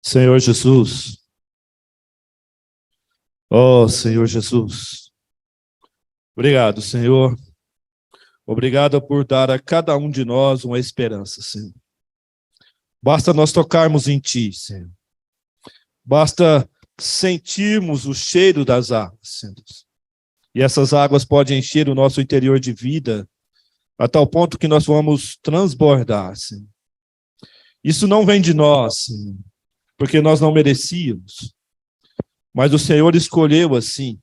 Senhor Jesus, ó Senhor Jesus, obrigado, Senhor, obrigado por dar a cada um de nós uma esperança, Senhor. Basta nós tocarmos em Ti, Senhor, basta sentirmos o cheiro das águas, Senhor, e essas águas podem encher o nosso interior de vida, a tal ponto que nós vamos transbordar, Senhor. Isso não vem de nós, Senhor, porque nós não merecíamos, mas o Senhor escolheu assim,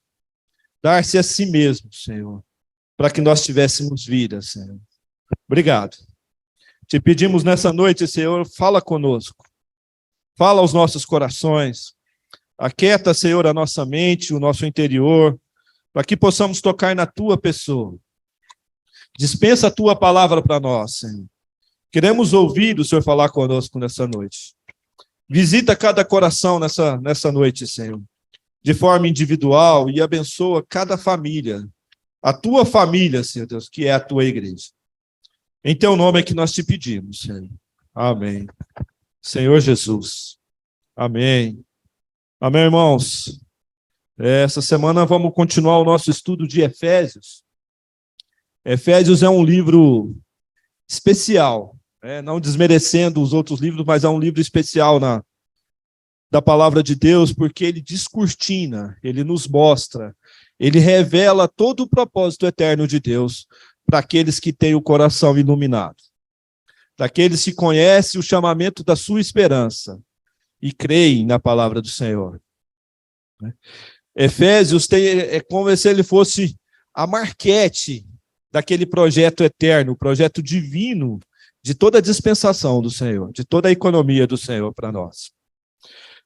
dar-se a si mesmo, Senhor, para que nós tivéssemos vida, Senhor. Obrigado. Te pedimos nessa noite, Senhor, fala conosco, fala aos nossos corações, aquieta, Senhor, a nossa mente, o nosso interior, para que possamos tocar na Tua pessoa. Dispensa a Tua palavra para nós, Senhor. Queremos ouvir o Senhor falar conosco nessa noite. Visita cada coração nessa noite, Senhor, de forma individual, e abençoa cada família, a Tua família, Senhor Deus, que é a Tua igreja. Em Teu nome é que nós te pedimos, Senhor. Amém. Senhor Jesus. Amém. Amém, irmãos. Essa semana vamos continuar o nosso estudo de Efésios. Efésios é um livro especial, não desmerecendo os outros livros, mas é um livro especial da palavra de Deus, porque ele descortina, ele nos mostra, ele revela todo o propósito eterno de Deus para aqueles que têm o coração iluminado, para aqueles que conhecem o chamamento da sua esperança e creem na palavra do Senhor. Efésios é como se ele fosse a marquete daquele projeto eterno, o projeto divino de toda a dispensação do Senhor, de toda a economia do Senhor para nós.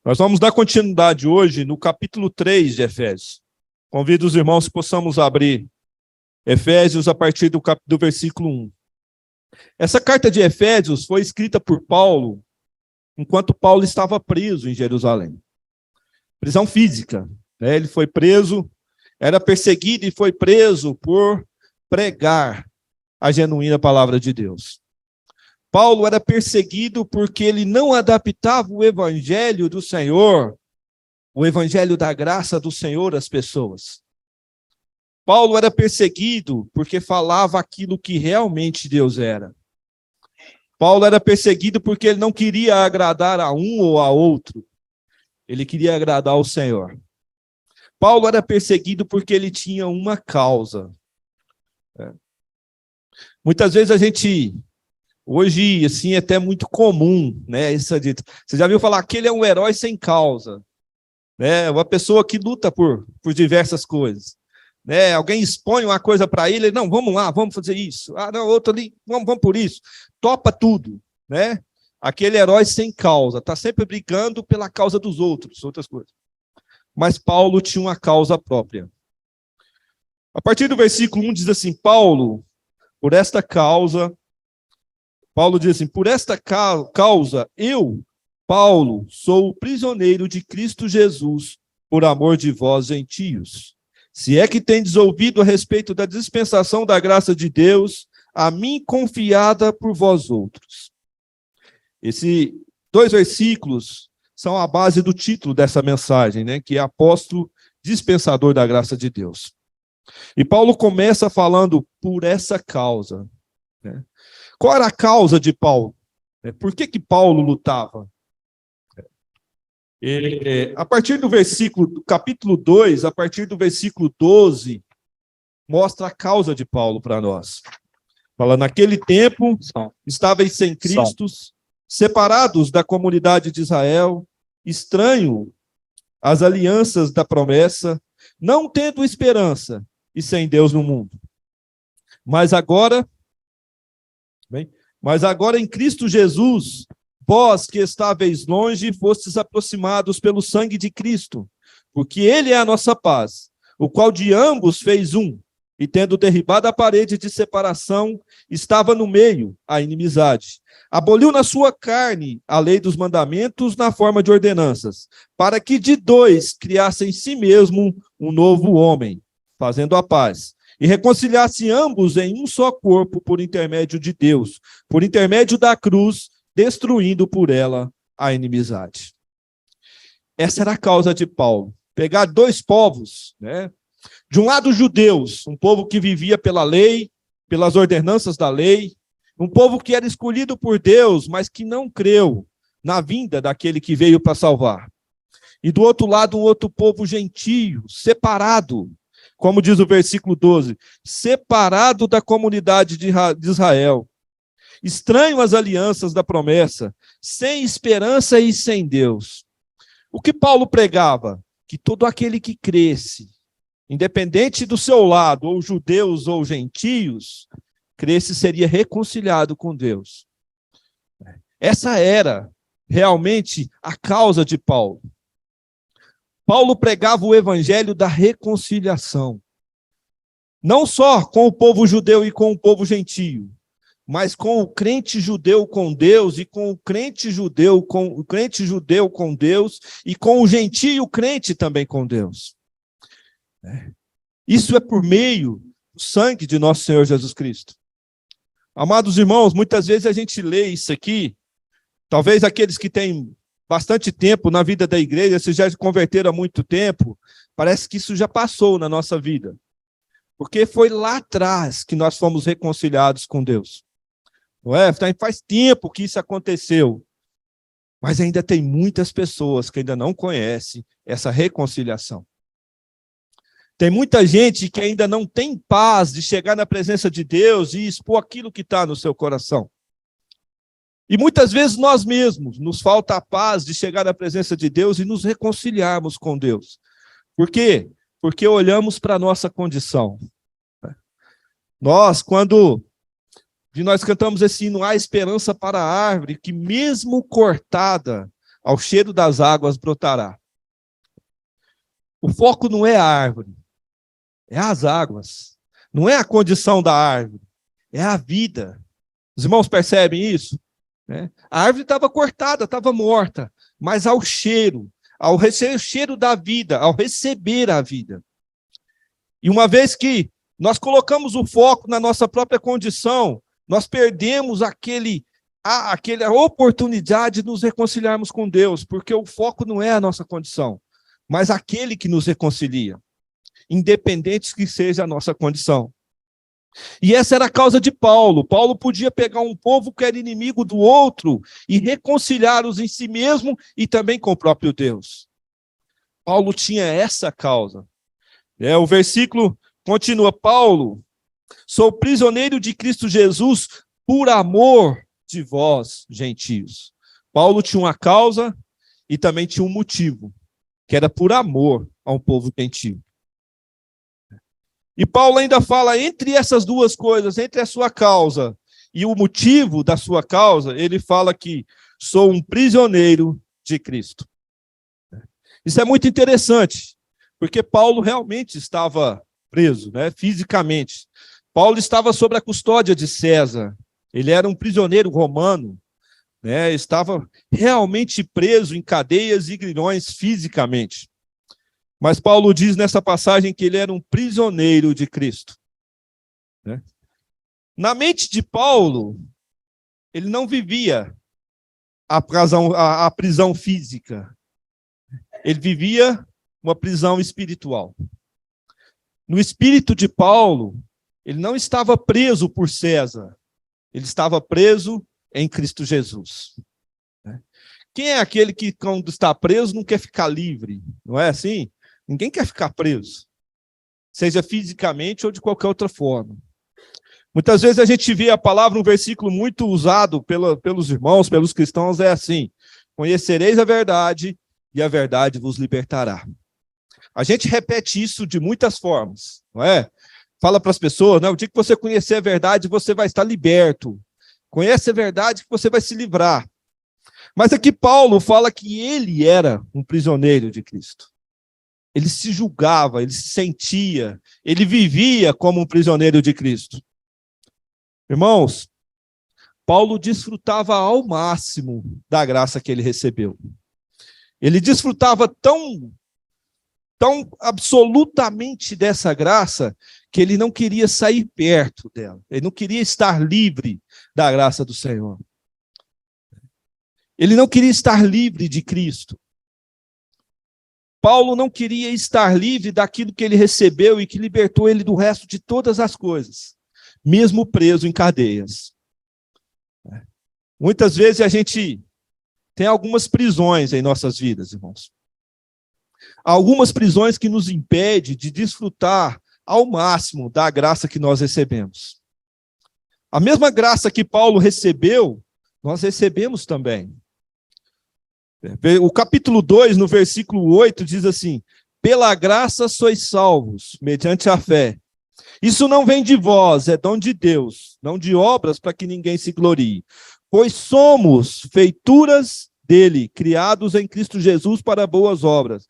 Nós vamos dar continuidade hoje no capítulo 3 de Efésios. Convido os irmãos que possamos abrir Efésios a partir do versículo 1. Essa carta de Efésios foi escrita por Paulo enquanto Paulo estava preso em Jerusalém. Prisão física. Ele foi preso, era perseguido e foi preso por pregar a genuína palavra de Deus. Paulo era perseguido porque ele não adaptava o evangelho do Senhor, o evangelho da graça do Senhor às pessoas. Paulo era perseguido porque falava aquilo que realmente Deus era. Paulo era perseguido porque ele não queria agradar a um ou a outro. Ele queria agradar ao Senhor. Paulo era perseguido porque ele tinha uma causa. Muitas vezes a gente... Hoje, assim, é até muito comum, isso dito. Você já viu falar que ele é um herói sem causa, uma pessoa que luta por diversas coisas, Alguém expõe uma coisa para ele, não, vamos lá, vamos fazer isso. Ah, não, outro ali, vamos por isso. Topa tudo, Aquele herói sem causa, está sempre brigando pela causa dos outros, outras coisas. Mas Paulo tinha uma causa própria. A partir do versículo 1 diz assim, Paulo diz assim, por esta causa, eu, Paulo, sou prisioneiro de Cristo Jesus, por amor de vós, gentios. Se é que tendes ouvido a respeito da dispensação da graça de Deus, a mim confiada por vós outros. Esses 2 versículos são a base do título dessa mensagem, que é Apóstolo Dispensador da Graça de Deus. E Paulo começa falando por essa causa, Qual era a causa de Paulo? Por que Paulo lutava? A partir do capítulo 2, a partir do versículo 12, mostra a causa de Paulo para nós. Fala, naquele tempo, estáveis sem Cristo, separados da comunidade de Israel, estranho às alianças da promessa, não tendo esperança e sem Deus no mundo. Mas agora em Cristo Jesus, vós que estáveis longe, fostes aproximados pelo sangue de Cristo, porque Ele é a nossa paz, o qual de ambos fez um, e tendo derribado a parede de separação, estava no meio a inimizade. Aboliu na sua carne a lei dos mandamentos na forma de ordenanças, para que de 2 criasse em si mesmo um novo homem, fazendo a paz, e reconciliasse ambos em um só corpo por intermédio de Deus, por intermédio da cruz, destruindo por ela a inimizade. Essa era a causa de Paulo. Pegar dois povos, né? De um lado, judeus, um povo que vivia pela lei, pelas ordenanças da lei, um povo que era escolhido por Deus, mas que não creu na vinda daquele que veio para salvar. E do outro lado, um outro povo gentio, separado, como diz o versículo 12, separado da comunidade de Israel, estranho às alianças da promessa, sem esperança e sem Deus. O que Paulo pregava? Que todo aquele que cresce, independente do seu lado, ou judeus ou gentios, cresce seria reconciliado com Deus. Essa era realmente a causa de Paulo. Paulo pregava o evangelho da reconciliação. Não só com o povo judeu e com o povo gentio, mas com o crente judeu com Deus e com o crente judeu com Deus e com o gentio crente também com Deus. Isso é por meio do sangue de nosso Senhor Jesus Cristo. Amados irmãos, muitas vezes a gente lê isso aqui, talvez aqueles que têm bastante tempo na vida da igreja, se já se converteram há muito tempo, parece que isso já passou na nossa vida. Porque foi lá atrás que nós fomos reconciliados com Deus. Não é? Faz tempo que isso aconteceu. Mas ainda tem muitas pessoas que ainda não conhecem essa reconciliação. Tem muita gente que ainda não tem paz de chegar na presença de Deus e expor aquilo que está no seu coração. E muitas vezes nós mesmos nos falta a paz de chegar na presença de Deus e nos reconciliarmos com Deus. Por quê? Porque olhamos para a nossa condição. Quando nós cantamos esse hino, há esperança para a árvore, que mesmo cortada, ao cheiro das águas brotará. O foco não é a árvore, é as águas. Não é a condição da árvore, é a vida. Os irmãos percebem isso? A árvore estava cortada, estava morta, mas ao cheiro da vida, ao receber a vida. E uma vez que nós colocamos o foco na nossa própria condição, nós perdemos aquela oportunidade de nos reconciliarmos com Deus, porque o foco não é a nossa condição, mas aquele que nos reconcilia, independente que seja a nossa condição. E essa era a causa de Paulo. Paulo podia pegar um povo que era inimigo do outro e reconciliá-los em si mesmo e também com o próprio Deus. Paulo tinha essa causa. O versículo continua: Paulo, sou prisioneiro de Cristo Jesus por amor de vós, gentios. Paulo tinha uma causa e também tinha um motivo, que era por amor a um povo gentio. E Paulo ainda fala, entre essas duas coisas, entre a sua causa e o motivo da sua causa, ele fala que sou um prisioneiro de Cristo. Isso é muito interessante, porque Paulo realmente estava preso, fisicamente. Paulo estava sob a custódia de César. Ele era um prisioneiro romano, estava realmente preso em cadeias e grilhões fisicamente. Mas Paulo diz nessa passagem que ele era um prisioneiro de Cristo. Na mente de Paulo, ele não vivia a prisão física. Ele vivia uma prisão espiritual. No espírito de Paulo, ele não estava preso por César. Ele estava preso em Cristo Jesus. Quem é aquele que, quando está preso, não quer ficar livre? Não é assim? Ninguém quer ficar preso, seja fisicamente ou de qualquer outra forma. Muitas vezes a gente vê a palavra, um versículo muito usado pelos irmãos, pelos cristãos, é assim: conhecereis a verdade e a verdade vos libertará. A gente repete isso de muitas formas, não é? Fala para as pessoas, o dia que você conhecer a verdade, você vai estar liberto. Conhece a verdade que você vai se livrar. Mas aqui Paulo fala que ele era um prisioneiro de Cristo. Ele se julgava, ele se sentia, ele vivia como um prisioneiro de Cristo. Irmãos, Paulo desfrutava ao máximo da graça que ele recebeu. Ele desfrutava tão absolutamente dessa graça que ele não queria sair perto dela. Ele não queria estar livre da graça do Senhor. Ele não queria estar livre de Cristo. Paulo não queria estar livre daquilo que ele recebeu e que libertou ele do resto de todas as coisas, mesmo preso em cadeias. Muitas vezes a gente tem algumas prisões em nossas vidas, irmãos. Algumas prisões que nos impedem de desfrutar ao máximo da graça que nós recebemos. A mesma graça que Paulo recebeu, nós recebemos também. O capítulo 2, no versículo 8, diz assim: pela graça sois salvos, mediante a fé. Isso não vem de vós, é dom de Deus, não de obras para que ninguém se glorie. Pois somos feituras dele, criados em Cristo Jesus para boas obras,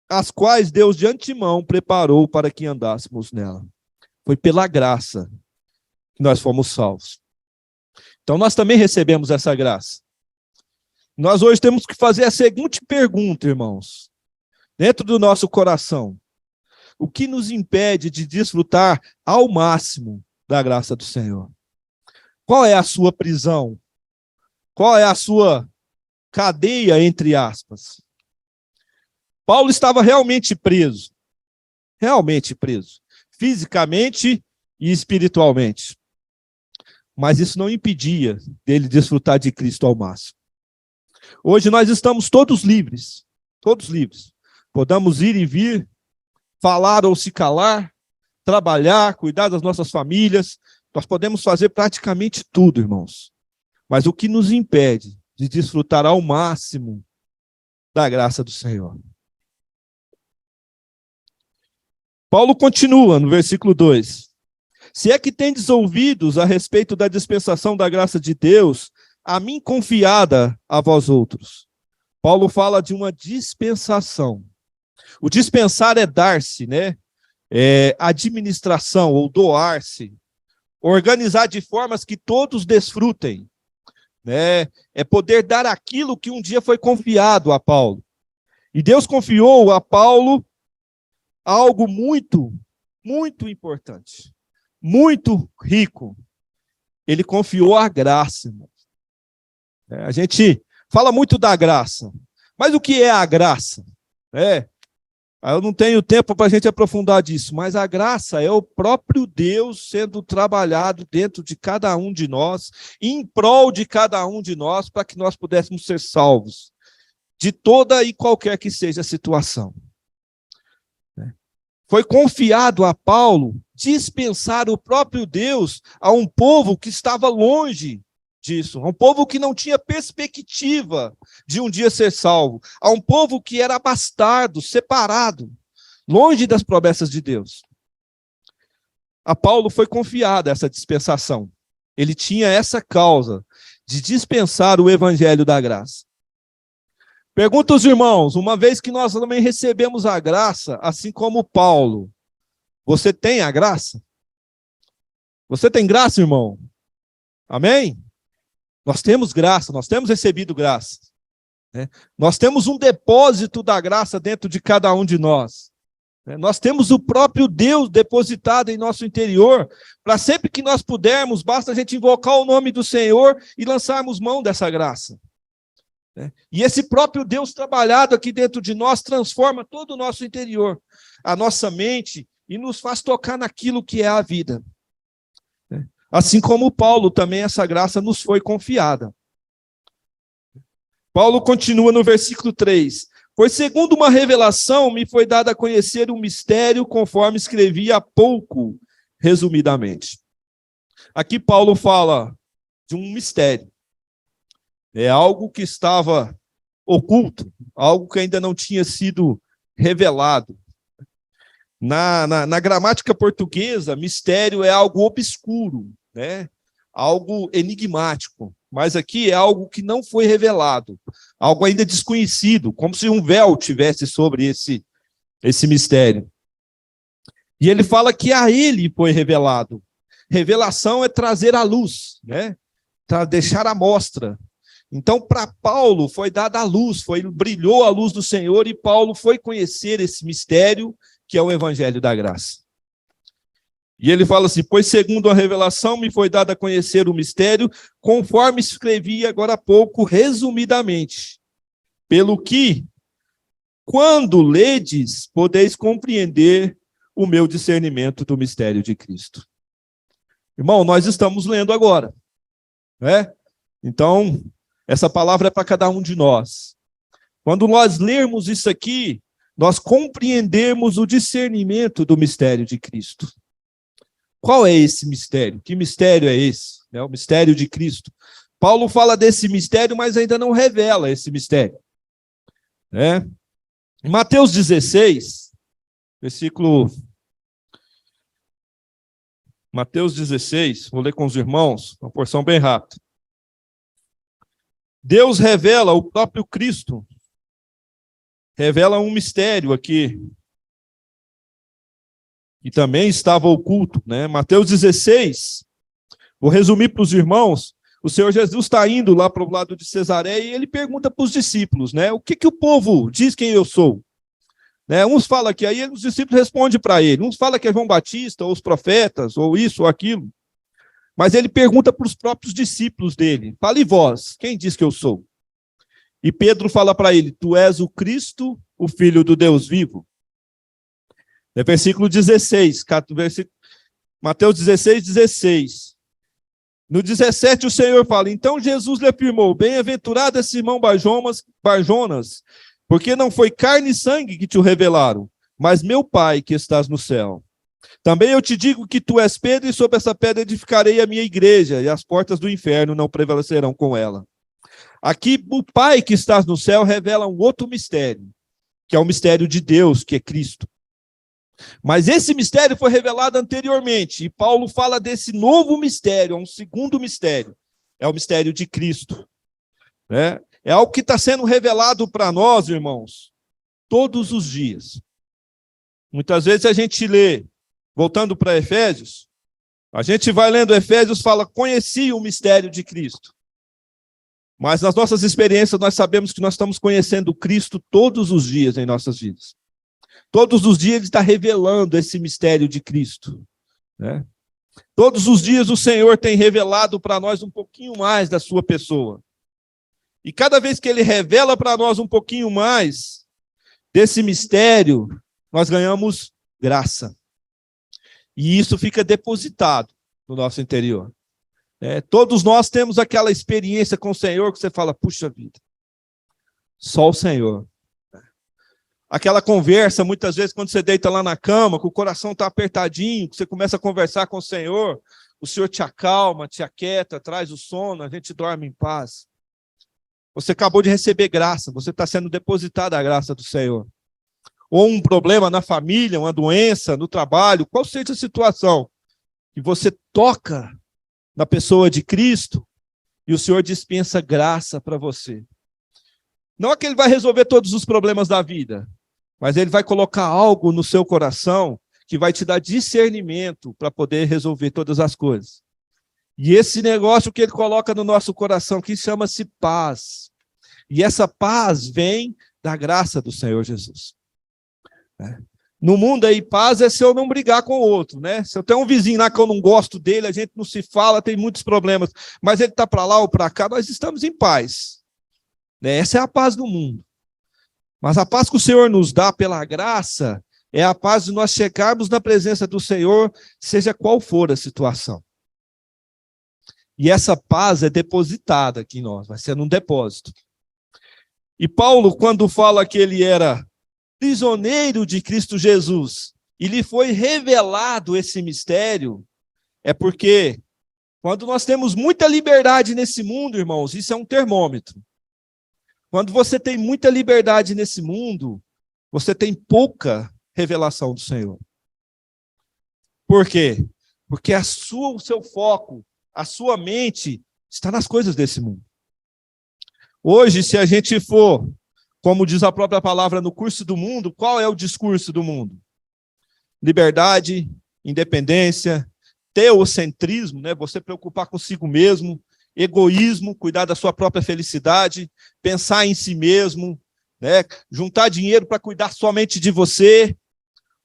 as quais Deus de antemão preparou para que andássemos nela. Foi pela graça que nós fomos salvos. Então nós também recebemos essa graça. Nós hoje temos que fazer a seguinte pergunta, irmãos, dentro do nosso coração: o que nos impede de desfrutar ao máximo da graça do Senhor? Qual é a sua prisão? Qual é a sua cadeia, entre aspas? Paulo estava realmente preso, fisicamente e espiritualmente. Mas isso não impedia dele desfrutar de Cristo ao máximo. Hoje nós estamos todos livres. Podemos ir e vir, falar ou se calar, trabalhar, cuidar das nossas famílias. Nós podemos fazer praticamente tudo, irmãos. Mas o que nos impede de desfrutar ao máximo da graça do Senhor? Paulo continua no versículo 2. Se é que tendes ouvidos a respeito da dispensação da graça de Deus, a mim confiada a vós outros. Paulo fala de uma dispensação. O dispensar é dar-se, né? É administração ou doar-se. Organizar de formas que todos desfrutem, né? É poder dar aquilo que um dia foi confiado a Paulo. E Deus confiou a Paulo algo muito, muito importante, muito rico. Ele confiou a graça, irmão. A gente fala muito da graça, mas o que é a graça? Eu não tenho tempo para a gente aprofundar disso, mas a graça é o próprio Deus sendo trabalhado dentro de cada um de nós, em prol de cada um de nós, para que nós pudéssemos ser salvos de toda e qualquer que seja a situação. Foi confiado a Paulo dispensar o próprio Deus a um povo que estava longe disso, a um povo que não tinha perspectiva de um dia ser salvo, a um povo que era bastardo, separado, longe das promessas de Deus. A Paulo foi confiada essa dispensação. Ele tinha essa causa de dispensar o evangelho da graça. Pergunta aos irmãos, uma vez que nós também recebemos a graça, assim como Paulo, você tem a graça? Você tem graça, irmão? Amém? Nós temos graça, nós temos recebido graça. Nós temos um depósito da graça dentro de cada um de nós. Nós temos o próprio Deus depositado em nosso interior, para sempre que nós pudermos, basta a gente invocar o nome do Senhor e lançarmos mão dessa graça. E esse próprio Deus trabalhado aqui dentro de nós transforma todo o nosso interior, a nossa mente, e nos faz tocar naquilo que é a vida. Assim como Paulo, também essa graça nos foi confiada. Paulo continua no versículo 3. Pois segundo uma revelação me foi dado a conhecer um mistério, conforme escrevi há pouco, resumidamente. Aqui Paulo fala de um mistério. É algo que estava oculto, algo que ainda não tinha sido revelado. Na gramática portuguesa, mistério é algo obscuro, né? Algo enigmático. Mas aqui é algo que não foi revelado, algo ainda desconhecido, como se um véu tivesse sobre esse mistério. E ele fala que a ele foi revelado. Revelação é trazer à luz, né? Deixar à mostra. Então, para Paulo foi dada a luz, brilhou a luz do Senhor e Paulo foi conhecer esse mistério que é o evangelho da graça. E ele fala assim, pois segundo a revelação me foi dado a conhecer o mistério, conforme escrevi agora há pouco, resumidamente, pelo que, quando ledes, podeis compreender o meu discernimento do mistério de Cristo. Irmão, nós estamos lendo agora, né? Então, essa palavra é para cada um de nós. Quando nós lermos isso aqui, nós compreendemos o discernimento do mistério de Cristo. Qual é esse mistério? Que mistério é esse? É o mistério de Cristo. Paulo fala desse mistério, mas ainda não revela esse mistério. Em Mateus 16, Mateus 16, vou ler com os irmãos, uma porção bem rápida. Deus revela, o próprio Cristo, revela um mistério aqui, que também estava oculto, né? Mateus 16, vou resumir para os irmãos, o Senhor Jesus está indo lá para o lado de Cesareia e ele pergunta para os discípulos, né? O que o povo diz quem eu sou? Né? Uns falam que aí os discípulos respondem para ele, uns falam que é João Batista, ou os profetas, ou isso, ou aquilo. Mas ele pergunta para os próprios discípulos dele, fala, e vós, quem diz que eu sou? E Pedro fala para ele, tu és o Cristo, o Filho do Deus vivo. É versículo 16, Mateus 16, 16. No 17 o Senhor fala, então Jesus lhe afirmou, bem-aventurado é Simão Barjonas, porque não foi carne e sangue que te o revelaram, mas meu Pai que estás no céu. Também eu te digo que tu és Pedro, e sobre essa pedra edificarei a minha igreja, e as portas do inferno não prevalecerão com ela. Aqui, o Pai que estás no céu revela um outro mistério, que é o mistério de Deus, que é Cristo. Mas esse mistério foi revelado anteriormente, e Paulo fala desse novo mistério, um segundo mistério, é o mistério de Cristo. Né? É algo que está sendo revelado para nós, irmãos, todos os dias. Muitas vezes a gente lê, voltando para Efésios, a gente vai lendo Efésios, fala, conheci o mistério de Cristo. Mas nas nossas experiências nós sabemos que nós estamos conhecendo Cristo todos os dias em nossas vidas. Todos os dias ele está revelando esse mistério de Cristo. Né? Todos os dias o Senhor tem revelado para nós um pouquinho mais da sua pessoa. E cada vez que ele revela para nós um pouquinho mais desse mistério, nós ganhamos graça. E isso fica depositado no nosso interior. Todos nós temos aquela experiência com o Senhor que você fala, puxa vida, só o Senhor. Aquela conversa, muitas vezes, quando você deita lá na cama, que o coração está apertadinho, que você começa a conversar com o Senhor te acalma, te aquieta, traz o sono, a gente dorme em paz. Você acabou de receber graça, você está sendo depositado a graça do Senhor. Ou um problema na família, uma doença, no trabalho, qual seja a situação, que você toca na pessoa de Cristo e o Senhor dispensa graça para você. Não é que ele vai resolver todos os problemas da vida, mas ele vai colocar algo no seu coração que vai te dar discernimento para poder resolver todas as coisas. E esse negócio que ele coloca no nosso coração, que chama-se paz. E essa paz vem da graça do Senhor Jesus. No mundo aí, paz é se eu não brigar com o outro, né? Se eu tenho um vizinho lá que eu não gosto dele, a gente não se fala, tem muitos problemas, mas ele está para lá ou para cá, nós estamos em paz. Essa é a paz do mundo. Mas a paz que o Senhor nos dá pela graça é a paz de nós chegarmos na presença do Senhor, seja qual for a situação. E essa paz é depositada aqui em nós, vai ser num depósito. E Paulo, quando fala que ele era prisioneiro de Cristo Jesus, e lhe foi revelado esse mistério, é porque quando nós temos muita liberdade nesse mundo, irmãos, isso é um termômetro. Quando você tem muita liberdade nesse mundo, você tem pouca revelação do Senhor. Por quê? Porque o seu foco, a sua mente está nas coisas desse mundo. Hoje, se a gente for, como diz a própria palavra, no curso do mundo, qual é o discurso do mundo? Liberdade, independência, teocentrismo, né? Você preocupar consigo mesmo, egoísmo, cuidar da sua própria felicidade, pensar em si mesmo, né? Juntar dinheiro para cuidar somente de você,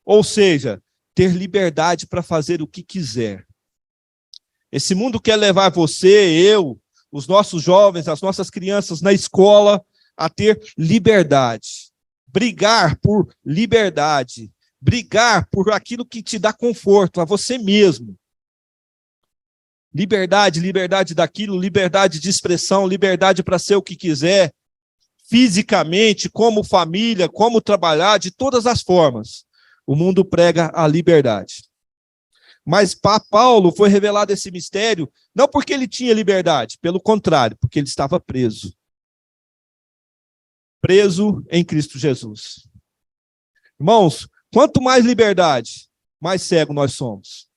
ou seja, ter liberdade para fazer o que quiser. Esse mundo quer levar você, eu, os nossos jovens, as nossas crianças na escola a ter liberdade. brigar por liberdade, brigar por aquilo que te dá conforto, a você mesmo. Liberdade, liberdade daquilo, liberdade de expressão, liberdade para ser o que quiser, fisicamente, como família, como trabalhar, de todas as formas. O mundo prega a liberdade. Mas para Paulo foi revelado esse mistério, não porque ele tinha liberdade, pelo contrário, porque ele estava preso. Preso em Cristo Jesus. Irmãos, quanto mais liberdade, mais cego nós somos.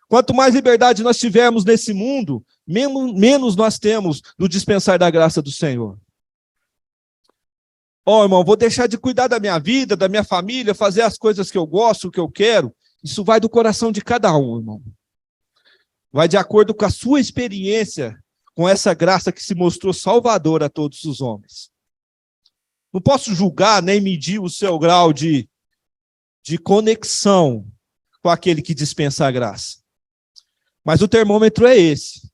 Quanto mais liberdade nós tivermos nesse mundo, menos nós temos do dispensar da graça do Senhor. Irmão, vou deixar de cuidar da minha vida, da minha família, fazer as coisas que eu gosto, que eu quero. Isso vai do coração de cada um, irmão. Vai de acordo com a sua experiência, com essa graça que se mostrou salvadora a todos os homens. Não posso julgar nem medir o seu grau de conexão com aquele que dispensa a graça. Mas o termômetro é esse.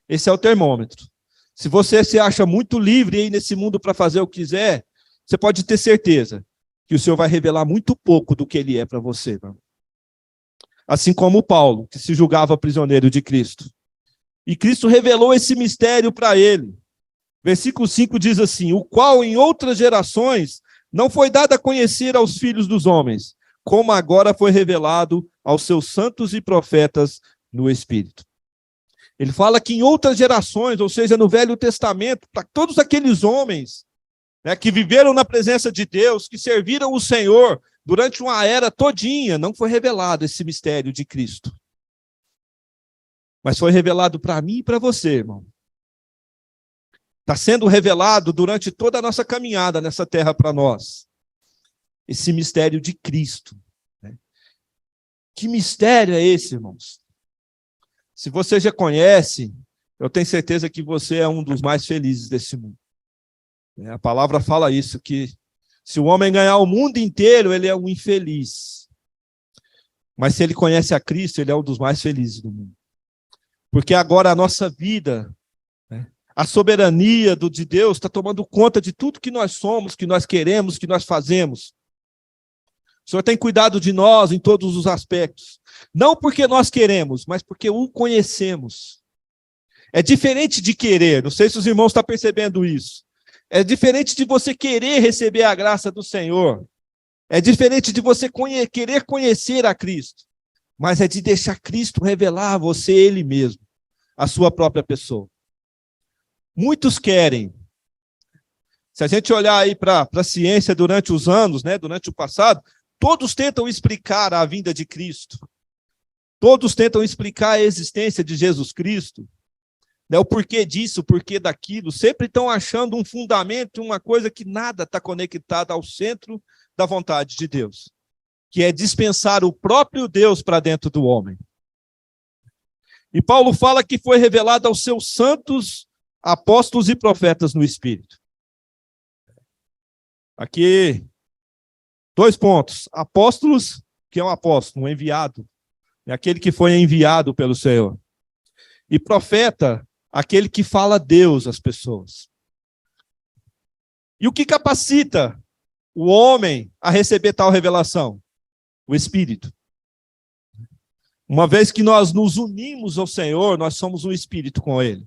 Esse é o termômetro. Se você se acha muito livre aí nesse mundo para fazer o que quiser, você pode ter certeza que o Senhor vai revelar muito pouco do que ele é para você, irmão. Assim como Paulo, que se julgava prisioneiro de Cristo. E Cristo revelou esse mistério para ele. Versículo 5 diz assim: o qual em outras gerações não foi dado a conhecer aos filhos dos homens, como agora foi revelado aos seus santos e profetas no Espírito. Ele fala que em outras gerações, ou seja, no Velho Testamento, para todos aqueles homens, né, que viveram na presença de Deus, que serviram o Senhor durante uma era todinha, não foi revelado esse mistério de Cristo. Mas foi revelado para mim e para você, irmão. Está sendo revelado durante toda a nossa caminhada nessa terra para nós. Esse mistério de Cristo. Né? Que mistério é esse, irmãos? Se você já conhece, eu tenho certeza que você é um dos mais felizes desse mundo. A palavra fala isso, que se o homem ganhar o mundo inteiro, ele é um infeliz. Mas se ele conhece a Cristo, ele é um dos mais felizes do mundo. Porque agora a nossa vida, né, a soberania de Deus está tomando conta de tudo que nós somos, que nós queremos, que nós fazemos. O Senhor tem cuidado de nós em todos os aspectos. Não porque nós queremos, mas porque o conhecemos. É diferente de querer. Não sei se os irmãos estão percebendo isso. É diferente de você querer receber a graça do Senhor. É diferente de você querer conhecer a Cristo. Mas é de deixar Cristo revelar a você Ele mesmo, a sua própria pessoa. Muitos querem. Se a gente olhar aí para a ciência durante os anos, né, durante o passado, todos tentam explicar a vinda de Cristo. Todos tentam explicar a existência de Jesus Cristo. Né, o porquê disso, o porquê daquilo. Sempre estão achando um fundamento, uma coisa que nada está conectada ao centro da vontade de Deus. Que é dispensar o próprio Deus para dentro do homem. E Paulo fala que foi revelado aos seus santos apóstolos e profetas no Espírito. Aqui, 2 pontos. Apóstolos, que é um apóstolo, um enviado. É aquele que foi enviado pelo Senhor. E profeta, aquele que fala Deus às pessoas. E o que capacita o homem a receber tal revelação? O Espírito. Uma vez que nós nos unimos ao Senhor, nós somos um Espírito com Ele.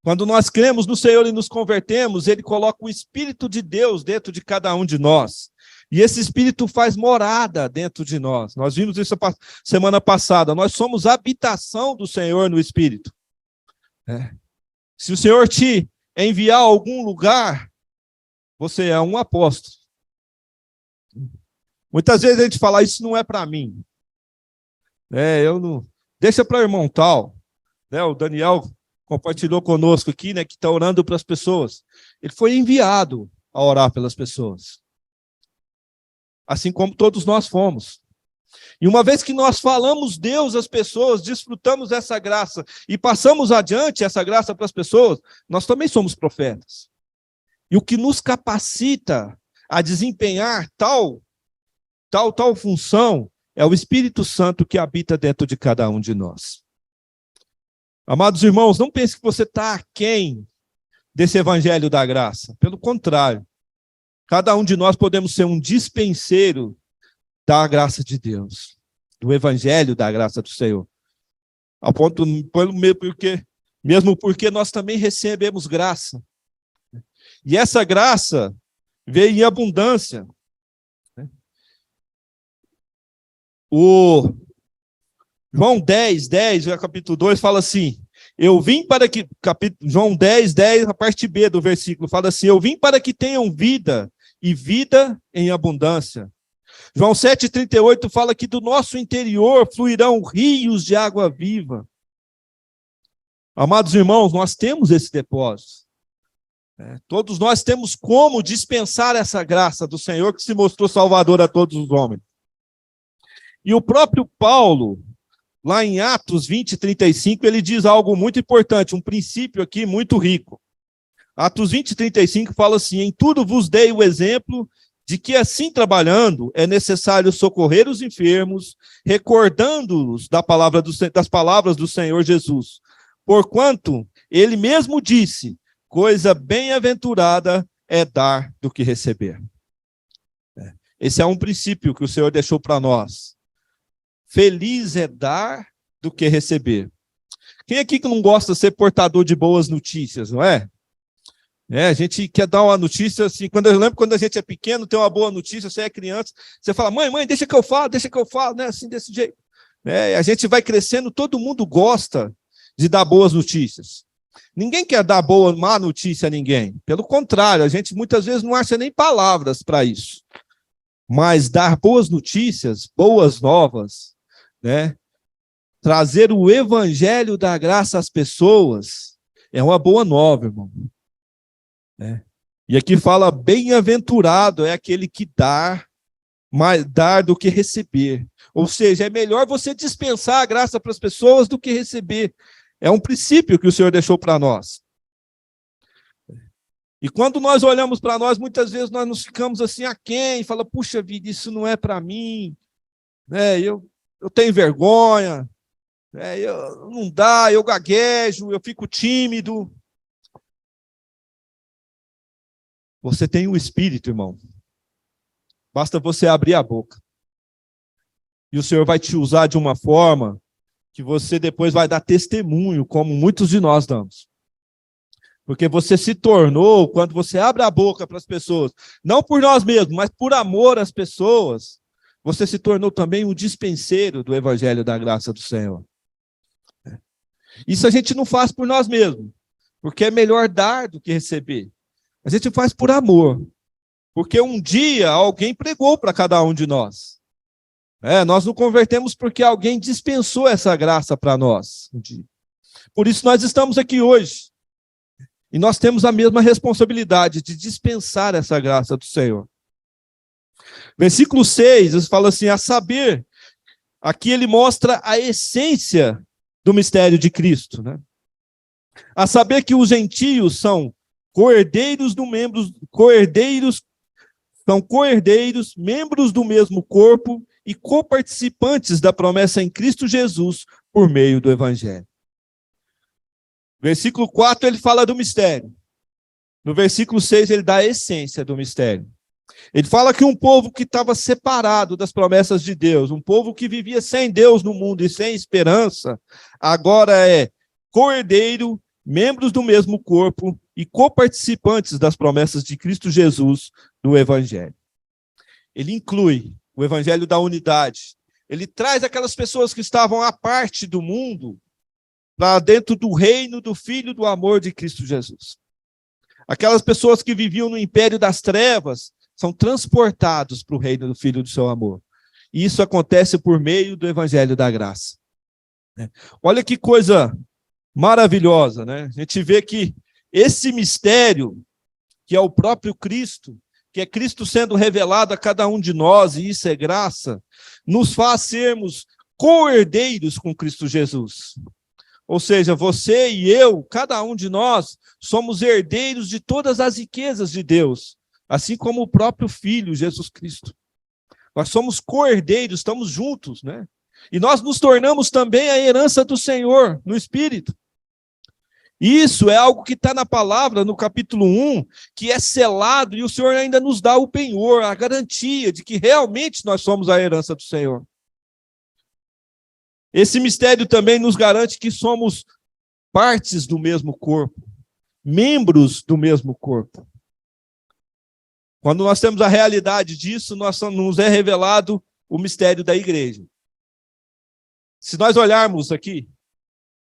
Quando nós cremos no Senhor e nos convertemos, Ele coloca o Espírito de Deus dentro de cada um de nós. E esse Espírito faz morada dentro de nós. Nós vimos isso semana passada. Nós somos a habitação do Senhor no Espírito. Se o Senhor te enviar a algum lugar, você é um apóstolo. Muitas vezes a gente fala, isso não é para mim. Eu não. Deixa para o irmão tal. O Daniel compartilhou conosco aqui, que está orando para as pessoas. Ele foi enviado a orar pelas pessoas. Assim como todos nós fomos. E uma vez que nós falamos Deus às pessoas, desfrutamos essa graça e passamos adiante essa graça para as pessoas, nós também somos profetas. E o que nos capacita a desempenhar tal função é o Espírito Santo que habita dentro de cada um de nós. Amados irmãos, não pense que você está aquém desse evangelho da graça. Pelo contrário. Cada um de nós podemos ser um dispenseiro da graça de Deus, do evangelho da graça do Senhor. Ao ponto, mesmo porque nós também recebemos graça. E essa graça veio em abundância. O João 10, capítulo 2, fala assim, eu vim para que, João 10, a parte B do versículo, fala assim, eu vim para que tenham vida, e vida em abundância. João 7,38 fala que do nosso interior fluirão rios de água viva. Amados irmãos, nós temos esse depósito. Todos nós temos como dispensar essa graça do Senhor que se mostrou salvador a todos os homens. E o próprio Paulo, lá em Atos 20:35, ele diz algo muito importante, um princípio aqui muito rico. Atos 20:35 fala assim, em tudo vos dei o exemplo de que assim trabalhando é necessário socorrer os enfermos, recordando-os das palavras do Senhor Jesus. Porquanto ele mesmo disse, coisa bem-aventurada é dar do que receber. Esse é um princípio que o Senhor deixou para nós. Feliz é dar do que receber. Quem aqui que não gosta de ser portador de boas notícias, não é? A gente quer dar uma notícia assim, eu lembro quando a gente é pequeno, tem uma boa notícia, você é criança, você fala, mãe, deixa que eu falo, né? Assim, desse jeito. A gente vai crescendo, todo mundo gosta de dar boas notícias. Ninguém quer dar má notícia a ninguém. Pelo contrário, a gente muitas vezes não acha nem palavras para isso. Mas dar boas notícias, boas novas, né? Trazer o evangelho da graça às pessoas é uma boa nova, irmão. E aqui fala, bem-aventurado é aquele que dá, mais dar do que receber. Ou seja, é melhor você dispensar a graça para as pessoas do que receber. É um princípio que o Senhor deixou para nós. E quando nós olhamos para nós, muitas vezes nós nos ficamos assim aquém, fala, puxa vida, isso não é para mim, eu tenho vergonha, não dá, eu gaguejo, eu fico tímido. Você tem o Espírito, irmão. Basta você abrir a boca. E o Senhor vai te usar de uma forma que você depois vai dar testemunho, como muitos de nós damos. Porque você se tornou, quando você abre a boca para as pessoas, não por nós mesmos, mas por amor às pessoas, você se tornou também um dispenseiro do evangelho da graça do Senhor. Isso a gente não faz por nós mesmos, porque é melhor dar do que receber. A gente faz por amor, porque um dia alguém pregou para cada um de nós. Nós não convertemos porque alguém dispensou essa graça para nós um dia. Por isso nós estamos aqui hoje. E nós temos a mesma responsabilidade de dispensar essa graça do Senhor. Versículo 6, ele fala assim, a saber, aqui ele mostra a essência do mistério de Cristo, né? A saber que os gentios são coerdeiros, membros do mesmo corpo e coparticipantes da promessa em Cristo Jesus por meio do Evangelho. Versículo 4, ele fala do mistério. No versículo 6, ele dá a essência do mistério. Ele fala que um povo que estava separado das promessas de Deus, um povo que vivia sem Deus no mundo e sem esperança, agora é coerdeiro, membros do mesmo corpo e coparticipantes das promessas de Cristo Jesus no Evangelho. Ele inclui o Evangelho da unidade. Ele traz aquelas pessoas que estavam à parte do mundo para dentro do reino do Filho do amor de Cristo Jesus. Aquelas pessoas que viviam no império das trevas são transportados para o reino do Filho do seu amor. E isso acontece por meio do Evangelho da graça. Olha que coisa maravilhosa, né? A gente vê que esse mistério, que é o próprio Cristo, que é Cristo sendo revelado a cada um de nós, e isso é graça, nos faz sermos co-herdeiros com Cristo Jesus. Ou seja, você e eu, cada um de nós, somos herdeiros de todas as riquezas de Deus, assim como o próprio Filho, Jesus Cristo. Nós somos co-herdeiros, estamos juntos, né? E nós nos tornamos também a herança do Senhor, no Espírito. Isso é algo que está na palavra, no capítulo 1, que é selado, e o Senhor ainda nos dá o penhor, a garantia de que realmente nós somos a herança do Senhor. Esse mistério também nos garante que somos partes do mesmo corpo, membros do mesmo corpo. Quando nós temos a realidade disso, nos é revelado o mistério da igreja. Se nós olharmos aqui,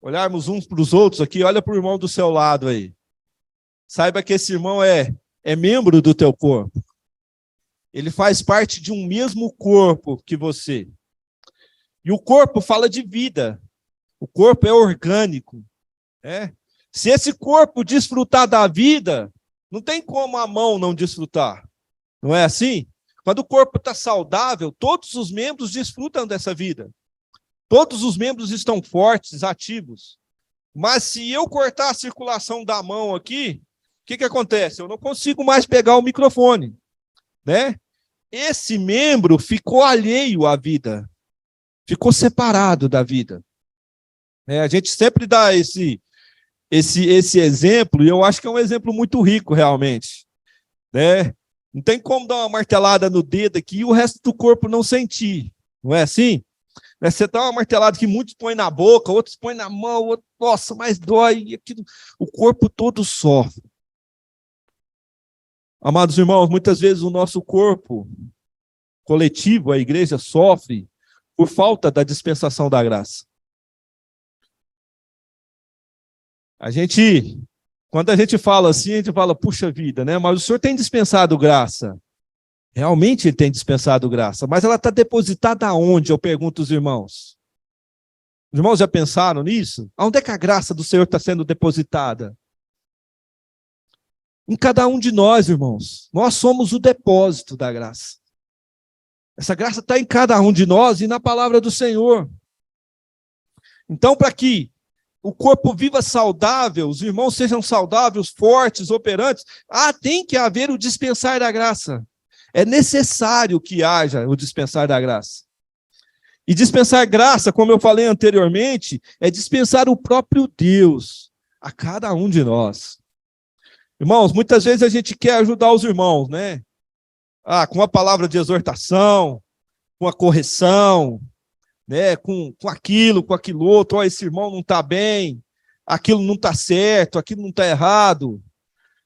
olharmos uns para os outros aqui, olha para o irmão do seu lado aí. Saiba que esse irmão é membro do teu corpo. Ele faz parte de um mesmo corpo que você. E o corpo fala de vida. O corpo é orgânico. Se esse corpo desfrutar da vida, não tem como a mão não desfrutar. Não é assim? Quando o corpo está saudável, todos os membros desfrutam dessa vida. Todos os membros estão fortes, ativos. Mas se eu cortar a circulação da mão aqui, o que acontece? Eu não consigo mais pegar o microfone, né? Esse membro ficou alheio à vida. Ficou separado da vida. A gente sempre dá esse exemplo, e eu acho que é um exemplo muito rico, realmente. Não tem como dar uma martelada no dedo aqui e o resto do corpo não sentir. Não é assim? Você dá uma martelada que muitos põem na boca, outros põem na mão, outros, nossa, mas dói, e aquilo, o corpo todo sofre. Amados irmãos, muitas vezes o nosso corpo coletivo, a igreja, sofre por falta da dispensação da graça. Quando a gente fala assim, a gente fala, puxa vida, né? Mas o Senhor tem dispensado graça. Realmente Ele tem dispensado graça. Mas ela está depositada aonde? Eu pergunto aos irmãos. Os irmãos já pensaram nisso? Aonde é que a graça do Senhor está sendo depositada? Em cada um de nós, irmãos. Nós somos o depósito da graça. Essa graça está em cada um de nós e na palavra do Senhor. Então, para que o corpo viva saudável, os irmãos sejam saudáveis, fortes, operantes, tem que haver o dispensar da graça. É necessário que haja o dispensar da graça. E dispensar graça, como eu falei anteriormente, é dispensar o próprio Deus a cada um de nós. Irmãos, muitas vezes a gente quer ajudar os irmãos, né? Com a palavra de exortação, com a correção, né? Com aquilo, com aquilo outro. Esse irmão não está bem, aquilo não está certo, aquilo não está errado.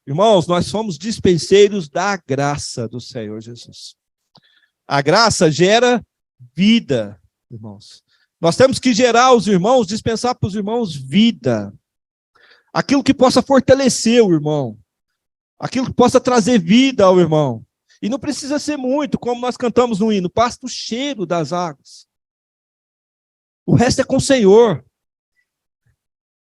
Irmãos, nós somos dispenseiros da graça do Senhor Jesus. A graça gera vida, irmãos. Nós temos que gerar aos irmãos, dispensar para os irmãos vida. Aquilo que possa fortalecer o irmão. Aquilo que possa trazer vida ao irmão. E não precisa ser muito, como nós cantamos no hino, basta o cheiro das águas. O resto é com o Senhor.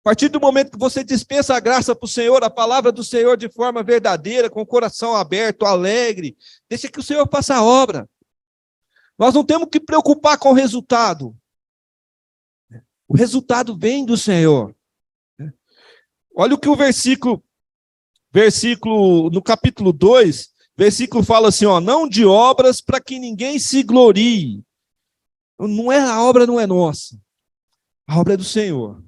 A partir do momento que você dispensa a graça para o Senhor, a palavra do Senhor de forma verdadeira, com o coração aberto, alegre, deixa que o Senhor faça a obra. Nós não temos que preocupar com o resultado. O resultado vem do Senhor. Olha o que o versículo no capítulo 2, versículo fala assim, não de obras para que ninguém se glorie. A obra não é nossa. A obra é do Senhor.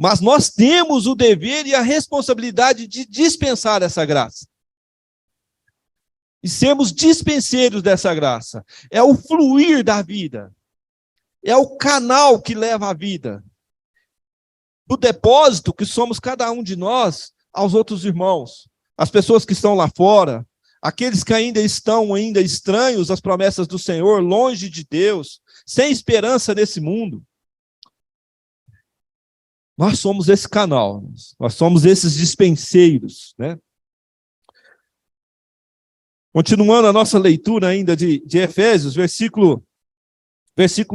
Mas nós temos o dever e a responsabilidade de dispensar essa graça. E sermos dispenseiros dessa graça. É o fluir da vida. É o canal que leva a vida. Do depósito que somos cada um de nós aos outros irmãos. As pessoas que estão lá fora. Aqueles que ainda estão estranhos às promessas do Senhor, longe de Deus, sem esperança nesse mundo. Nós somos esse canal, nós somos esses dispenseiros, né? Continuando a nossa leitura ainda de Efésios, versículo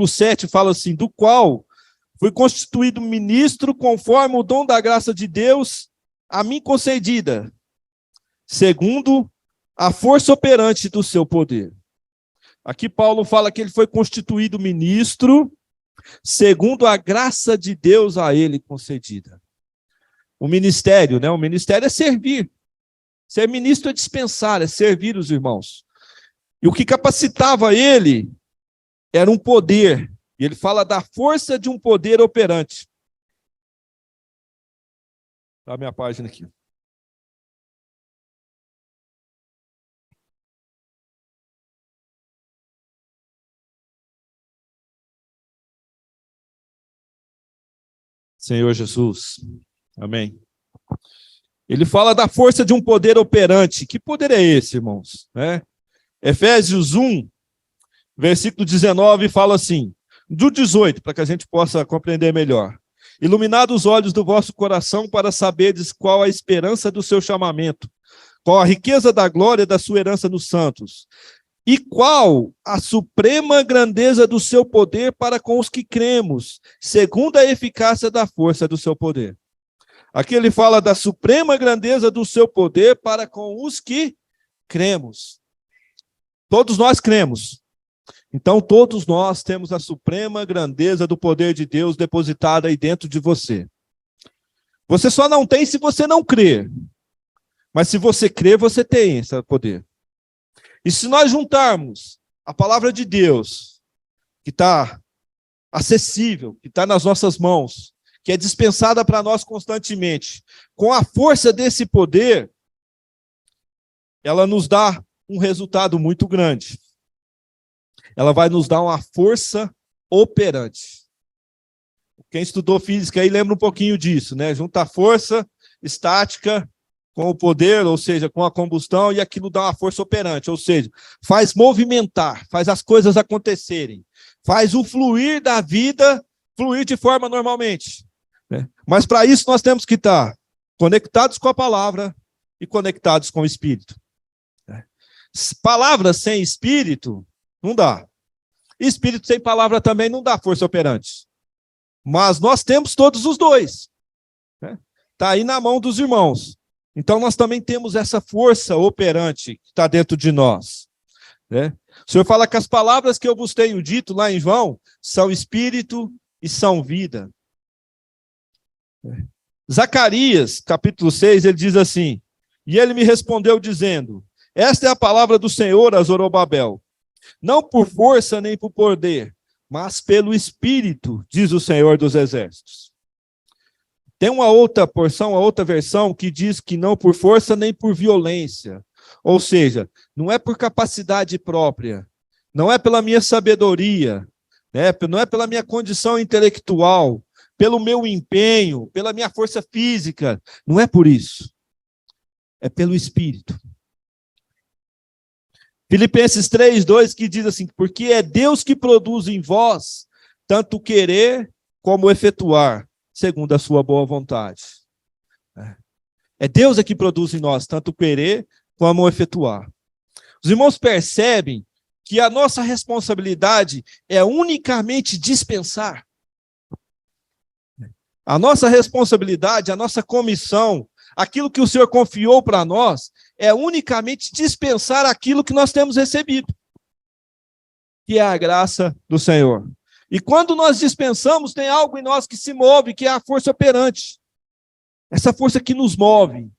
7 fala assim, do qual fui constituído ministro conforme o dom da graça de Deus a mim concedida, segundo a força operante do seu poder. Aqui Paulo fala que ele foi constituído ministro segundo a graça de Deus a ele concedida. O ministério, né? O ministério é servir. Ser ministro é dispensar, é servir os irmãos. E o que capacitava ele era um poder. E ele fala da força de um poder operante. Tá a minha página aqui. Senhor Jesus. Amém. Ele fala da força de um poder operante. Que poder é esse, irmãos? Efésios 1, versículo 19, fala assim, do 18, para que a gente possa compreender melhor. Iluminados os olhos do vosso coração para saberdes qual a esperança do seu chamamento, qual a riqueza da glória da sua herança nos santos, e qual a suprema grandeza do seu poder para com os que cremos, segundo a eficácia da força do seu poder. Aqui ele fala da suprema grandeza do seu poder para com os que cremos. Todos nós cremos. Então, todos nós temos a suprema grandeza do poder de Deus depositada aí dentro de você. Você só não tem se você não crer. Mas se você crer, você tem esse poder. E se nós juntarmos a palavra de Deus, que está acessível, que está nas nossas mãos, que é dispensada para nós constantemente, com a força desse poder, ela nos dá um resultado muito grande. Ela vai nos dar uma força operante. Quem estudou física aí lembra um pouquinho disso, né? Junta a força estática com o poder, ou seja, com a combustão, e aquilo dá uma força operante, ou seja, faz movimentar, faz as coisas acontecerem, faz o fluir da vida fluir de forma normalmente. Né? Mas para isso nós temos que estar conectados com a palavra e conectados com o Espírito. Palavra sem Espírito não dá. Espírito sem palavra também não dá força operante. Mas nós temos todos os dois. Está aí na mão dos irmãos. Então, nós também temos essa força operante que está dentro de nós. O Senhor fala que as palavras que eu vos tenho dito lá em João são espírito e são vida. Zacarias, capítulo 6, ele diz assim, e ele me respondeu dizendo, esta é a palavra do Senhor a Zorobabel, não por força nem por poder, mas pelo Espírito, diz o Senhor dos Exércitos. Tem uma outra porção, uma outra versão que diz que não por força nem por violência. Ou seja, não é por capacidade própria, não é pela minha sabedoria, não é pela minha condição intelectual, pelo meu empenho, pela minha força física. Não é por isso. É pelo Espírito. Filipenses 3:2 que diz assim, porque é Deus que produz em vós tanto querer como efetuar, segundo a sua boa vontade. É Deus que produz em nós, tanto querer como efetuar. Os irmãos percebem que a nossa responsabilidade é unicamente dispensar. A nossa responsabilidade, a nossa comissão, aquilo que o Senhor confiou para nós, é unicamente dispensar aquilo que nós temos recebido, que é a graça do Senhor. E quando nós dispensamos, tem algo em nós que se move, que é a força operante. Essa força que nos move,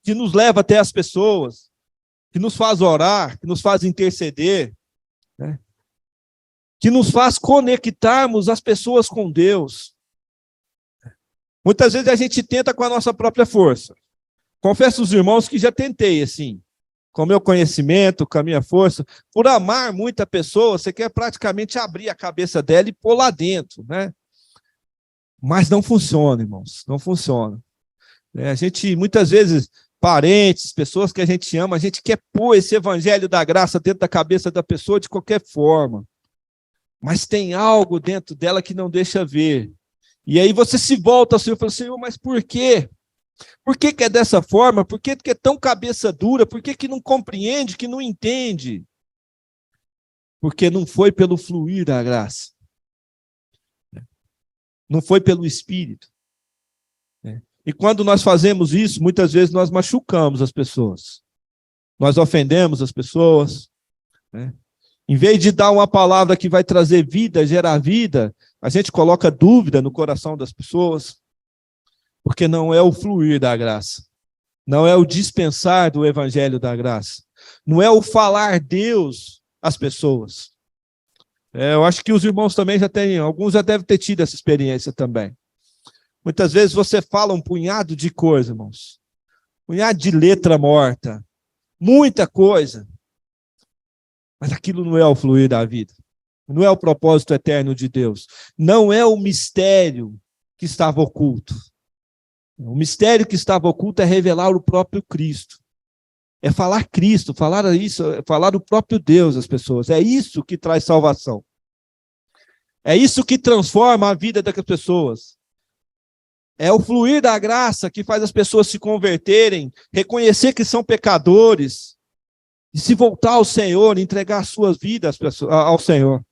que nos leva até as pessoas, que nos faz orar, que nos faz interceder, que nos faz conectarmos as pessoas com Deus. Muitas vezes a gente tenta com a nossa própria força. Confesso aos irmãos que já tentei, assim, com o meu conhecimento, com a minha força. Por amar muita pessoa, você quer praticamente abrir a cabeça dela e pôr lá dentro, né? Mas não funciona, irmãos, não funciona. A gente, muitas vezes, parentes, pessoas que a gente ama, a gente quer pôr esse evangelho da graça dentro da cabeça da pessoa de qualquer forma. Mas tem algo dentro dela que não deixa ver. E aí você se volta ao Senhor e fala, Senhor, mas por quê? Por que é dessa forma? Por que é tão cabeça dura? Por que não compreende, que não entende? Porque não foi pelo fluir da graça. Não foi pelo Espírito. E quando nós fazemos isso, muitas vezes nós machucamos as pessoas. Nós ofendemos as pessoas. Em vez de dar uma palavra que vai trazer vida, gerar vida, a gente coloca dúvida no coração das pessoas. Porque não é o fluir da graça. Não é o dispensar do evangelho da graça. Não é o falar Deus às pessoas. Eu acho que os irmãos também já têm, alguns já devem ter tido essa experiência também. Muitas vezes você fala um punhado de coisa, irmãos. Um punhado de letra morta. Muita coisa. Mas aquilo não é o fluir da vida. Não é o propósito eterno de Deus. Não é o mistério que estava oculto. O mistério que estava oculto é revelar o próprio Cristo. É falar Cristo, falar isso, falar o próprio Deus às pessoas. É isso que traz salvação. É isso que transforma a vida das pessoas. É o fluir da graça que faz as pessoas se converterem, reconhecer que são pecadores, e se voltar ao Senhor, entregar suas vidas ao Senhor.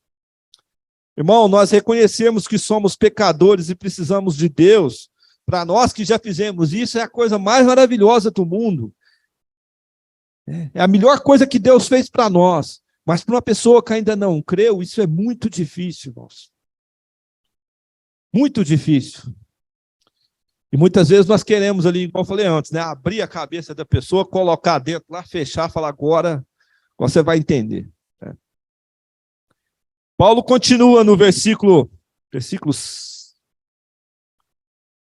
Irmão, nós reconhecemos que somos pecadores e precisamos de Deus. Para nós que já fizemos isso, é a coisa mais maravilhosa do mundo. É a melhor coisa que Deus fez para nós. Mas para uma pessoa que ainda não creu, isso é muito difícil, irmãos. Muito difícil. E muitas vezes nós queremos ali, igual eu falei antes, né, abrir a cabeça da pessoa, colocar dentro lá, fechar, falar agora você vai entender. Né? Paulo continua no versículo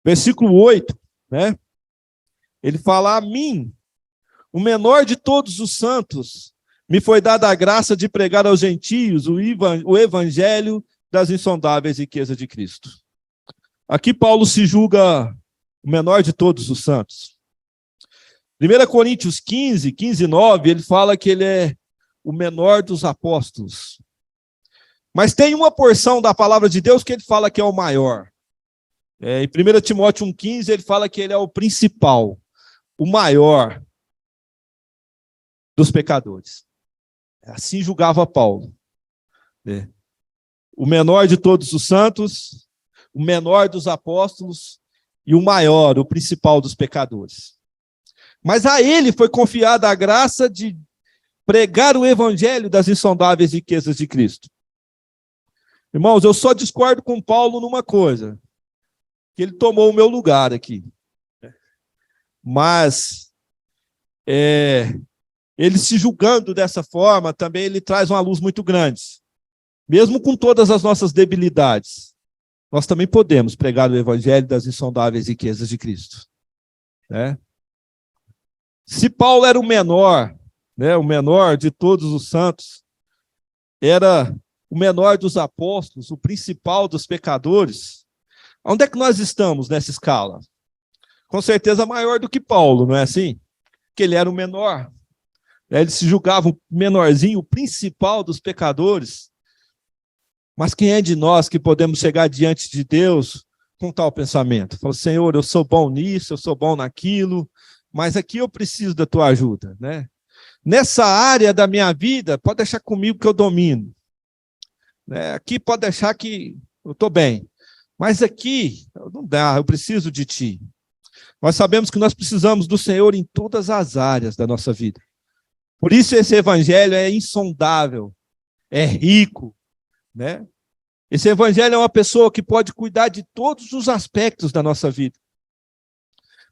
8, né? Ele fala: a mim, o menor de todos os santos, me foi dada a graça de pregar aos gentios o evangelho das insondáveis riquezas de Cristo. Aqui Paulo se julga o menor de todos os santos. 1 Coríntios 15:9, ele fala que ele é o menor dos apóstolos. Mas tem uma porção da palavra de Deus que ele fala que é o maior. Em 1 Timóteo 1,15, ele fala que ele é o principal, o maior dos pecadores. Assim julgava Paulo. O menor de todos os santos, o menor dos apóstolos e o maior, o principal dos pecadores. Mas a ele foi confiada a graça de pregar o evangelho das insondáveis riquezas de Cristo. Irmãos, eu só discordo com Paulo numa coisa, que ele tomou o meu lugar aqui. Mas, ele se julgando dessa forma, também ele traz uma luz muito grande. Mesmo com todas as nossas debilidades, nós também podemos pregar o evangelho das insondáveis riquezas de Cristo. Né? Se Paulo era o menor, né, o menor de todos os santos, era o menor dos apóstolos, o principal dos pecadores, onde é que nós estamos nessa escala? Com certeza maior do que Paulo, não é assim? Porque ele era o menor. Ele se julgava o menorzinho, o principal dos pecadores. Mas quem é de nós que podemos chegar diante de Deus com tal pensamento? Fala: Senhor, eu sou bom nisso, eu sou bom naquilo, mas aqui eu preciso da tua ajuda, né? Nessa área da minha vida, pode deixar comigo que eu domino. Né? Aqui pode deixar que eu estou bem. Mas aqui, não dá, eu preciso de ti. Nós sabemos que nós precisamos do Senhor em todas as áreas da nossa vida. Por isso esse evangelho é insondável, é rico, né? Esse evangelho é uma pessoa que pode cuidar de todos os aspectos da nossa vida.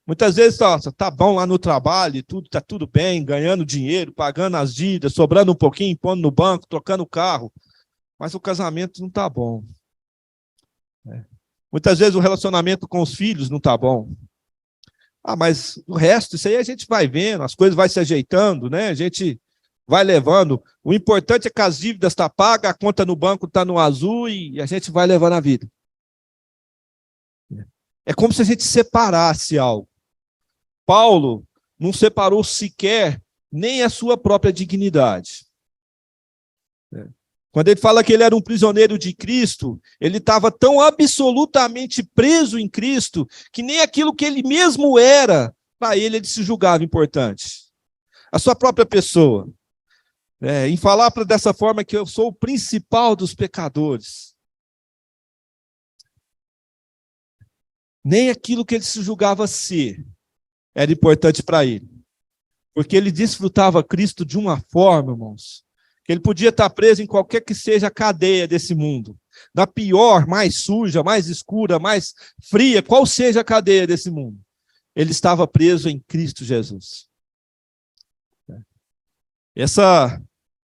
Muitas vezes, tá bom lá no trabalho, tá tudo bem, ganhando dinheiro, pagando as dívidas, sobrando um pouquinho, pondo no banco, trocando o carro, mas o casamento não tá bom. Muitas vezes o relacionamento com os filhos não tá bom. Mas o resto, isso aí a gente vai vendo, as coisas vão se ajeitando, né? A gente vai levando. O importante é que as dívidas estão pagas, a conta no banco está no azul e a gente vai levando a vida. É como se a gente separasse algo. Paulo não separou sequer nem a sua própria dignidade. Quando ele fala que ele era um prisioneiro de Cristo, ele estava tão absolutamente preso em Cristo que nem aquilo que ele mesmo era, para ele se julgava importante. A sua própria pessoa. Em falar dessa forma que eu sou o principal dos pecadores. Nem aquilo que ele se julgava ser era importante para ele. Porque ele desfrutava Cristo de uma forma, irmãos, que ele podia estar preso em qualquer que seja a cadeia desse mundo. Da pior, mais suja, mais escura, mais fria, qual seja a cadeia desse mundo. Ele estava preso em Cristo Jesus.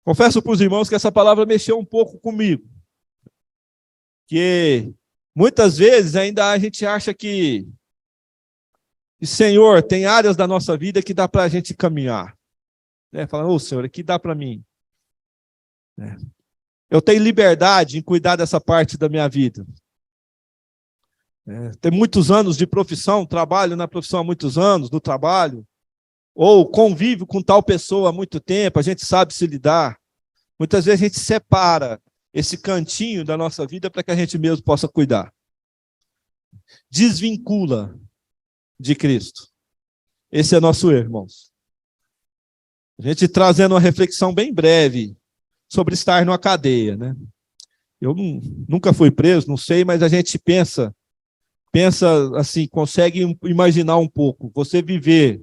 Confesso para os irmãos que essa palavra mexeu um pouco comigo. Que Muitas vezes ainda a gente acha que, Senhor, tem áreas da nossa vida que dá para a gente caminhar. Falando, Senhor, aqui dá para mim. Eu tenho liberdade em cuidar dessa parte da minha vida. Tem muitos anos de profissão, trabalho na profissão há muitos anos, no trabalho, ou convivo com tal pessoa há muito tempo, a gente sabe se lidar. Muitas vezes a gente separa esse cantinho da nossa vida para que a gente mesmo possa cuidar. Desvincula de Cristo. Esse é nosso erro, irmãos. A gente trazendo uma reflexão bem breve sobre estar numa cadeia, né? Eu nunca fui preso, não sei, mas a gente pensa assim, consegue imaginar um pouco. Você viver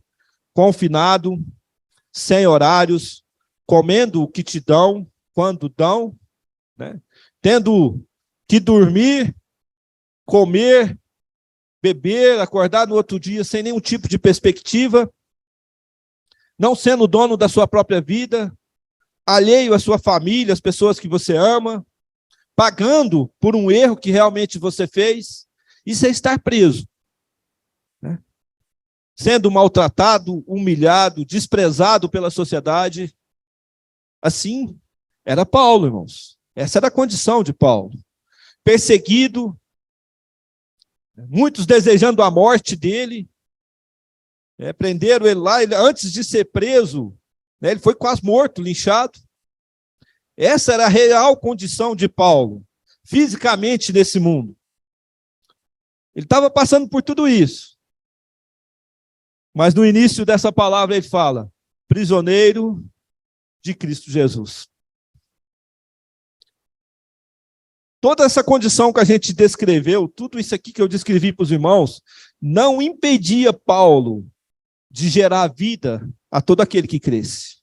confinado, sem horários, comendo o que te dão, quando dão, né? Tendo que dormir, comer, beber, acordar no outro dia sem nenhum tipo de perspectiva, não sendo dono da sua própria vida, alheio à sua família, às pessoas que você ama, pagando por um erro que realmente você fez, isso é estar preso, né? Sendo maltratado, humilhado, desprezado pela sociedade. Assim era Paulo, irmãos. Essa era a condição de Paulo. Perseguido, muitos desejando a morte dele. Prenderam ele lá, antes de ser preso, ele foi quase morto, linchado. Essa era a real condição de Paulo, fisicamente nesse mundo. Ele estava passando por tudo isso. Mas no início dessa palavra ele fala, prisioneiro de Cristo Jesus. Toda essa condição que a gente descreveu, tudo isso aqui que eu descrevi para os irmãos, não impedia Paulo de gerar vida a todo aquele que cresce.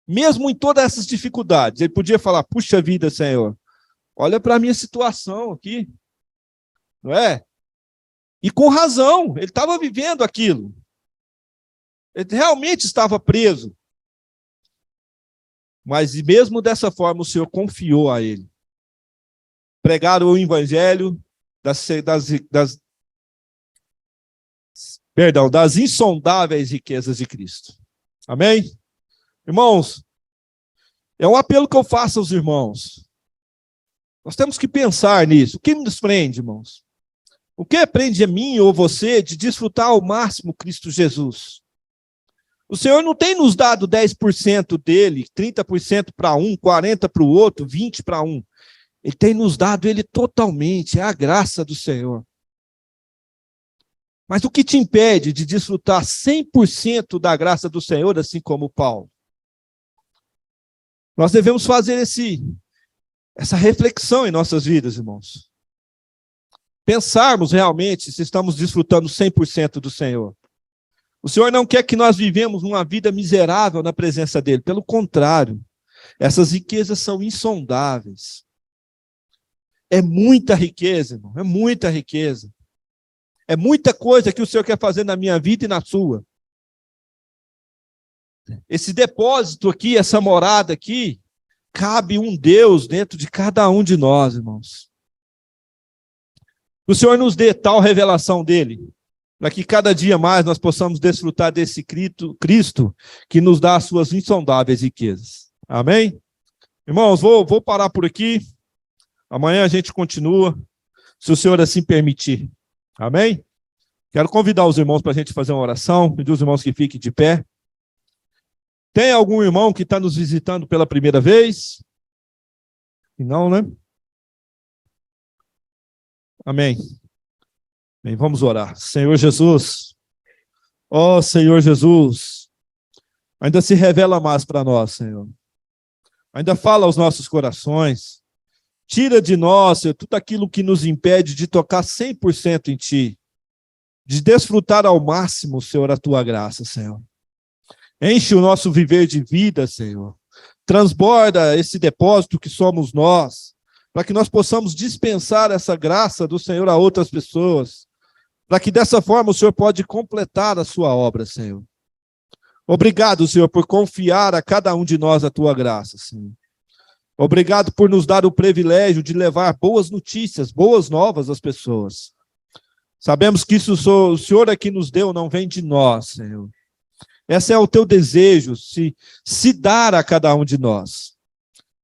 Mesmo em todas essas dificuldades, ele podia falar, puxa vida, Senhor, olha para a minha situação aqui, não é? E com razão, ele estava vivendo aquilo. Ele realmente estava preso. Mas Mesmo dessa forma, o Senhor confiou a ele. Pregar o evangelho das insondáveis riquezas de Cristo. Amém? Irmãos, é um apelo que eu faço aos irmãos. Nós temos que pensar nisso. O que nos prende, irmãos? O que prende a mim ou você de desfrutar ao máximo Cristo Jesus? O Senhor não tem nos dado 10% dele, 30% para um, 40% para o outro, 20% para um. Ele tem nos dado ele totalmente, é a graça do Senhor. Mas o que te impede de desfrutar 100% da graça do Senhor, assim como Paulo? Nós devemos fazer essa reflexão em nossas vidas, irmãos. Pensarmos realmente se estamos desfrutando 100% do Senhor. O Senhor não quer que nós vivemos uma vida miserável na presença dele. Pelo contrário, essas riquezas são insondáveis. É muita riqueza, irmão, é muita riqueza. É muita coisa que o Senhor quer fazer na minha vida e na sua. Esse depósito aqui, essa morada aqui, cabe um Deus dentro de cada um de nós, irmãos. O Senhor nos dê tal revelação dele, para que cada dia mais nós possamos desfrutar desse Cristo que nos dá as suas insondáveis riquezas. Amém? Irmãos, vou parar por aqui. Amanhã a gente continua, se o Senhor assim permitir. Amém? Quero convidar os irmãos para a gente fazer uma oração, pedir os irmãos que fiquem de pé. Tem algum irmão que está nos visitando pela primeira vez? Não, né? Amém. Bem, vamos orar. Senhor Jesus, ó Senhor Jesus, ainda se revela mais para nós, Senhor. Ainda fala aos nossos corações. Tira de nós, Senhor, tudo aquilo que nos impede de tocar 100% em Ti. De desfrutar ao máximo, Senhor, a Tua graça, Senhor. Enche o nosso viver de vida, Senhor. Transborda esse depósito que somos nós, para que nós possamos dispensar essa graça do Senhor a outras pessoas, para que dessa forma o Senhor pode completar a sua obra, Senhor. Obrigado, Senhor, por confiar a cada um de nós a Tua graça, Senhor. Obrigado por nos dar o privilégio de levar boas notícias, boas novas às pessoas. Sabemos que isso o Senhor aqui nos deu, não vem de nós, Senhor. Esse é o teu desejo, se dar a cada um de nós.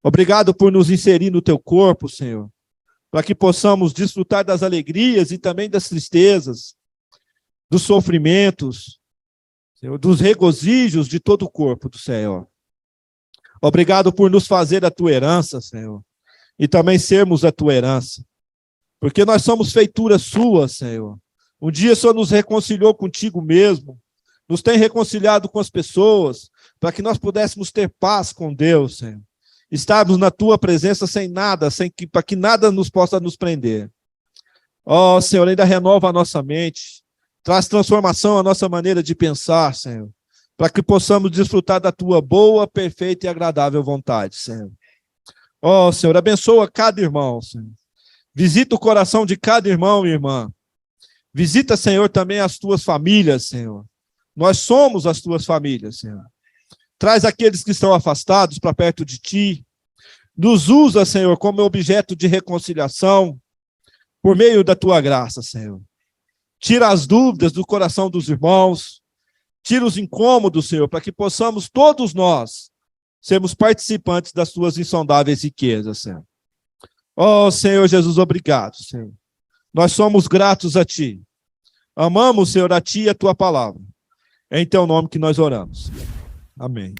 Obrigado por nos inserir no teu corpo, Senhor, para que possamos desfrutar das alegrias e também das tristezas, dos sofrimentos, Senhor, dos regozijos de todo o corpo do Senhor. Obrigado por nos fazer a tua herança, Senhor, e também sermos a tua herança, porque nós somos feitura sua, Senhor. Um dia o Senhor nos reconciliou contigo mesmo, nos tem reconciliado com as pessoas, para que nós pudéssemos ter paz com Deus, Senhor. Estarmos na tua presença sem nada, para que nada nos possa nos prender. Ó, Senhor, ainda renova a nossa mente, traz transformação à nossa maneira de pensar, Senhor, para que possamos desfrutar da tua boa, perfeita e agradável vontade, Senhor. Ó, Senhor, abençoa cada irmão, Senhor. Visita o coração de cada irmão e irmã. Visita, Senhor, também as tuas famílias, Senhor. Nós somos as tuas famílias, Senhor. Traz aqueles que estão afastados para perto de ti. Nos usa, Senhor, como objeto de reconciliação por meio da tua graça, Senhor. Tira as dúvidas do coração dos irmãos. Tira os incômodos, Senhor, para que possamos todos nós sermos participantes das tuas insondáveis riquezas, Senhor. Ó, Senhor Jesus, obrigado, Senhor. Nós somos gratos a ti. Amamos, Senhor, a ti e a tua palavra. É em teu nome que nós oramos. Amém.